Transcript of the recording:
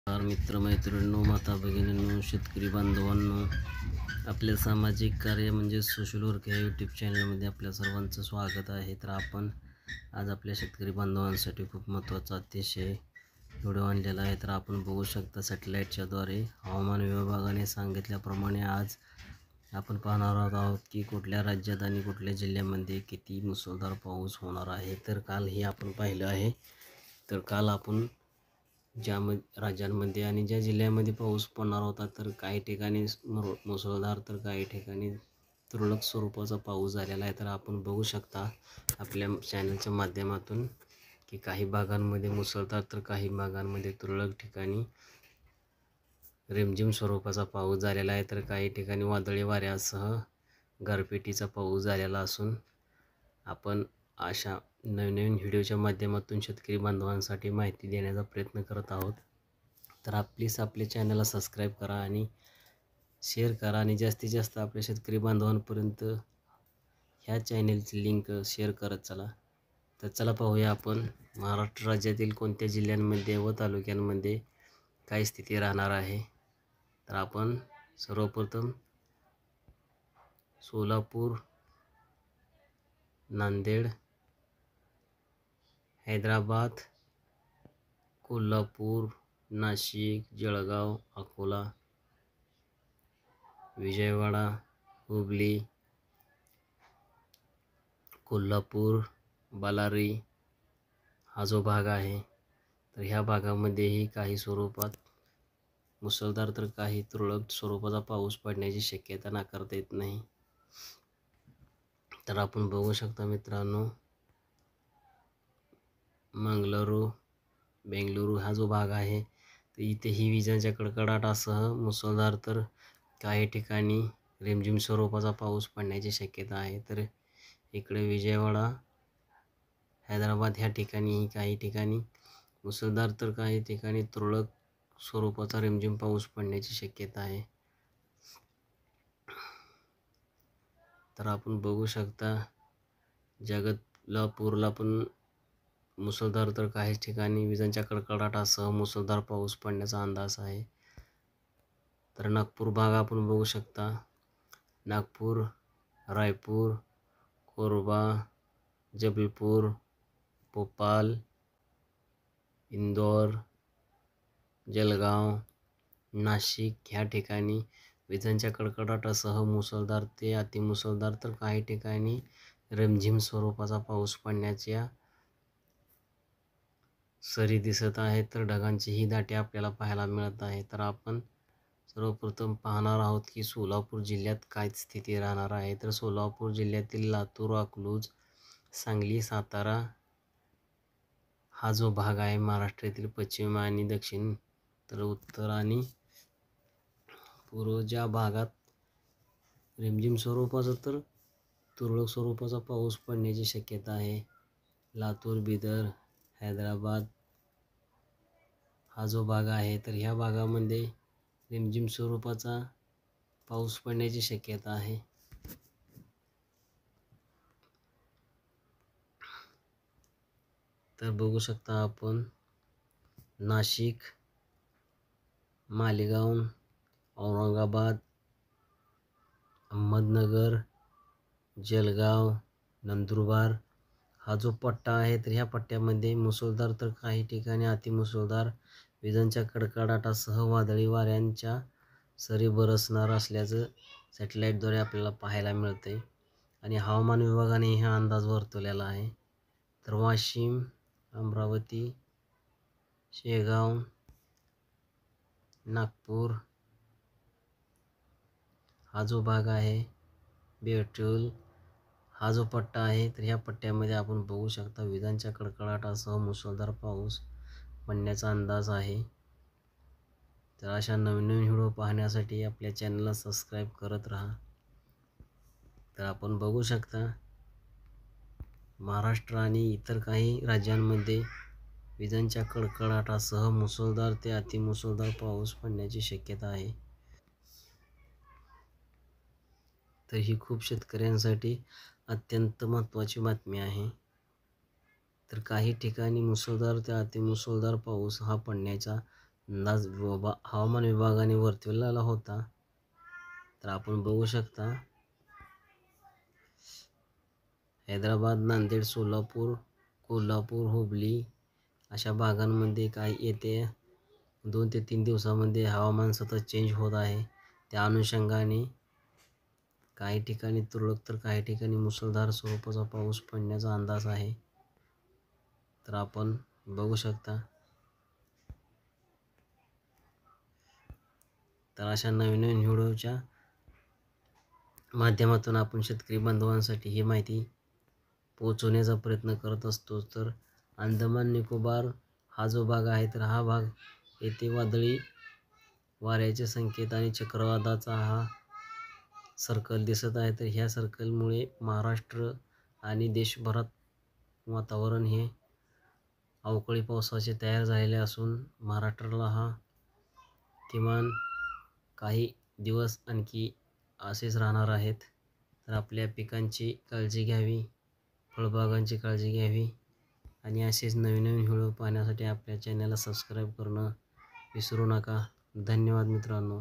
मित्रमैत्रिणींनो, माता भगिनींनो, शेतकरी बांधवांनो, आपल्या सामाजिक कार्य म्हणजे सोशल वर्क या यूट्यूब चॅनलमध्ये आपल्या सर्वांचं स्वागत आहे. तर आपण आज आपल्या शेतकरी बांधवांसाठी खूप महत्त्वाचा अतिशय व्हिडिओ आणलेला आहे. तर आपण बघू शकता सॅटेलाईटच्याद्वारे हवामान विभागाने सांगितल्याप्रमाणे आज आपण पाहणार आहोत की कुठल्या राज्यात आणि कुठल्या जिल्ह्यामध्ये किती मुसळधार पाऊस होणार आहे. तर कालही आपण पाहिलं आहे. तर काल आपण ज्या राज्यांमध्ये आणि ज्या जिल्ह्यामध्ये पाऊस पडणार होता, तर काही ठिकाणी मुसळधार तर काही ठिकाणी तुरळक स्वरूपाचा पाऊस झालेला आहे. तर आपण बघू शकता आपल्या चॅनलच्या माध्यमातून की काही भागांमध्ये मुसळधार तर काही भागांमध्ये तुरळक ठिकाणी रिमझिम स्वरूपाचा पाऊस झालेला आहे. तर काही ठिकाणी वादळी वाऱ्यासह गारपिटीचा पाऊस झालेला असून आपण अशा नवीन व्हिडिओच्या माध्यमातून शेतकरी बांधवांसाठी माहिती देण्याचा प्रयत्न करत आहोत. तर प्लीज आपल्या चॅनलला सबस्क्राईब करा आणि शेअर करा आणि जास्तीत जास्त आपल्या शेतकरी बांधवांपर्यंत ह्या चॅनलची लिंक शेअर करत चला. तर चला पाहूया आपण महाराष्ट्र राज्यातील कोणत्या जिल्ह्यांमध्ये व तालुक्यांमध्ये काय स्थिती राहणार आहे. तर आपण सर्वप्रथम सोलापूर, नांदेड, हैदराबाद, कोल्हापूर, नाशिक, जळगाव, अकोला, विजयवाडा, हुबली, कोल्हापूर, बल्लारी हा जो भाग आहे, तर ह्या भागामध्येही काही स्वरूपात मुसळधार तर काही तुरळक स्वरूपाचा पाऊस पडण्याची शक्यता नाकारता येत नाही. तर आपण बघू शकता मित्रांनो, मंगळुरू, बेंगळुरू हा जो भाग आहे, तर इथेही विजांच्या कडकडाटासह मुसळधार तर काही ठिकाणी रिमझिम स्वरूपाचा पाऊस पडण्याची शक्यता आहे. तर इकडे विजयवाडा, हैदराबाद ह्या ठिकाणीही काही ठिकाणी मुसळधार तर काही ठिकाणी तुरळक स्वरूपाचा रिमझिम पाऊस पडण्याची शक्यता आहे. तर आपण बघू शकता जगतलापूरला पण मुसळधार तर काही ठिकाणी विजांच्या कडकडाटासह मुसळधार पाऊस पडण्याचा अंदाज आहे. तर नागपूर भाग आपण बघू शकता, नागपूर, रायपूर, कोरबा, जबलपूर, भोपाल, इंदौर, जळगाव, नाशिक ह्या ठिकाणी विजांच्या कडकडाटासह मुसळधार ते अतिमुसळधार तर काही ठिकाणी रिमझिम स्वरूपाचा पाऊस पडण्याच्या सरी दिसत आहेत. तर ढगांचीही दाटी आपल्याला पाहायला मिळत आहे. तर आपण सर्वप्रथम पाहणार आहोत की सोलापूर जिल्ह्यात काय स्थिती राहणार आहे. तर सोलापूर जिल्ह्यातील लातूर, अकलूज, सांगली, सातारा हा जो भाग आहे महाराष्ट्रातील पश्चिम आणि दक्षिण तर उत्तर आणि पूर्व ज्या भागात रिमझिम स्वरूपाचा तर तुरळक स्वरूपाचा पाऊस पडण्याची शक्यता आहे. लातूर, बिदर, हैदराबाद हा जो भाग आहे, तर ह्या भागामध्ये रिमझिम स्वरूपाचा पाऊस पडण्याची शक्यता आहे. तर बघू शकता आपण नाशिक, मालेगाव, औरंगाबाद, अहमदनगर, जळगाव, नंदुरबार हा जो पट्टा आहे, तर ह्या पट्ट्यामध्ये मुसळधार तर काही ठिकाणी अतिमुसळधार विजांच्या कडकडाटासह वादळी वाऱ्यांच्या सरी बरसणार असल्याचं सॅटेलाईटद्वारे आपल्याला पाहायला मिळते आणि हवामान विभागाने हा अंदाज वर्तवलेला आहे. तर वाशिम, अमरावती, शेगाव, नागपूर हा जो भाग आहे, बेटूल हा जो पट्टा आहे, तर ह्या पट्ट्यामध्ये आपण बघू शकता विजांच्या कडकडाटासह मुसळधार पाऊस पडण्याचा अंदाज आहे. तर अशा नवीन व्हिडिओ पाहण्यासाठी आपल्या चॅनलला सबस्क्राईब करत राहा. तर आपण बघू शकता महाराष्ट्र आणि इतर काही राज्यांमध्ये विजांच्या कडकडाटासह मुसळधार ते अतिमुसळधार पाऊस पडण्याची शक्यता आहे. तर ही खूप शेतकऱ्यांसाठी अत्यंत महत्त्वाची बातमी आहे. तर काही ठिकाणी मुसळधार ते अतिमुसळधार पाऊस हा पडण्याचा अंदाज हवामान विभागाने वर्तवलेला होता. तर आपण बघू शकता हैदराबाद, नांदेड, सोलापूर, कोल्हापूर, हुबली अशा भागांमध्ये काही येते 2 ते 3 दिवसामध्ये हवामान सतत चेंज होत आहे. त्या अनुषंगाने काही ठिकाणी तुरळक तर काही ठिकाणी मुसळधार स्वरूपाचा पाऊस पडण्याचा अंदाज आहे. तर आपण बघू शकता. तर अशा नवीन व्हिडिओच्या माध्यमातून आपण शेतकरी बांधवांसाठी ही माहिती पोहोचवण्याचा प्रयत्न करत असतो. तर अंदमान निकोबार हा जो भाग आहे, तर हा भाग येथे वादळी वाऱ्याचे संकेत आणि चक्रवाताचा हा सर्कल दिसत आहे. तर ह्या सर्कलमुळे महाराष्ट्र आणि देशभरात वातावरण हे अवकाळी पावसाचे तयार झालेले असून महाराष्ट्राला हा किमान काही दिवस आणखी असेच राहणार आहेत. तर आपल्या पिकांची काळजी घ्यावी, फळबागांची काळजी घ्यावी आणि असेच नवीन व्हिडिओ पाहण्यासाठी आपल्या चॅनलला सबस्क्राईब करणं विसरू नका. धन्यवाद मित्रांनो.